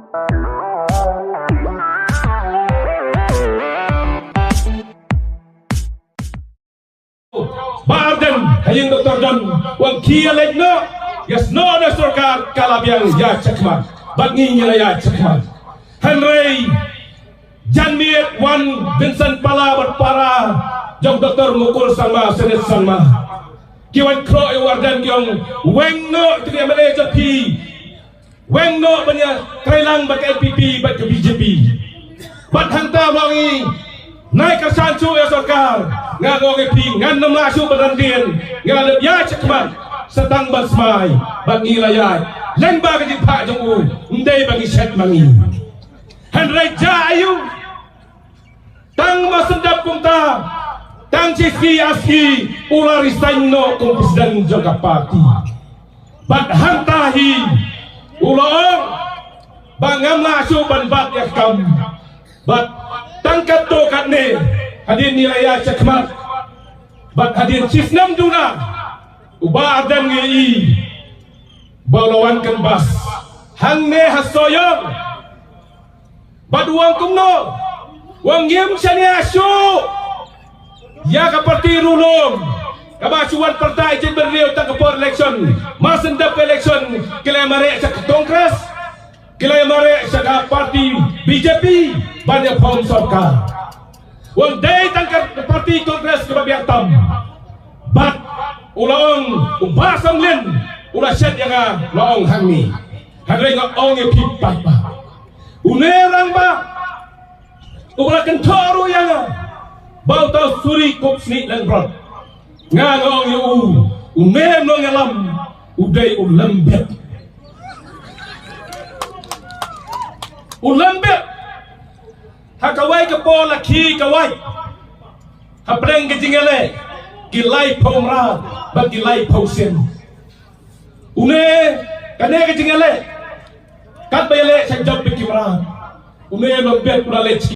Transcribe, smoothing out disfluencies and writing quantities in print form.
Baarden hayang Dr. Don wang kia legno yes no na sarkar kalabiang ya chakma bangi nila ya chakma Henry Janmiet Wan Vincent Pala berpara jong Dr. Mukul sama Senet sama kiwan kro wardan kyong wengno tiga Malaysia pi wengno banyak kailang bat LPP bat ke BJP bat hanta wangi naik ke sancu ya sarkar ngagong pi ngan nam lasu berandien ngalep ya cekman setang basmai bagi layat leng bagi pak jong ndai bagi set mangi Henry Jayu tang masendap kumta tang ciski aski ulari saino kum presiden jaga parti bat hantahi ulong bangam lasu ban bat yakam bat tangkat to katne hadir nilai cekmat bat hadir chief nam duna uba adam ngi balawan kan bas hangne hasoyong bat uang kumno uang yem shania shu ya ka parti rulong kabacuan partai jen berliu tak ke election masendap election kelemare sa kongres kelemare sa parti BJP banyak pom sarkar wang day tangkat parti kongres kebabiatam bat ulong ubasam lin ula syed yang laong hangi hadre nga ong pipat ba unerang ba ula kentoru yang bau tau suri kop sni lang rot nga ong yu unem no ngalam uday ulambet hakawai ke pola ki kawai hapreng ke jingale kilai pomra bagi lai pausen une kane ke jingale kat bayale sa job kimra une no bet pura le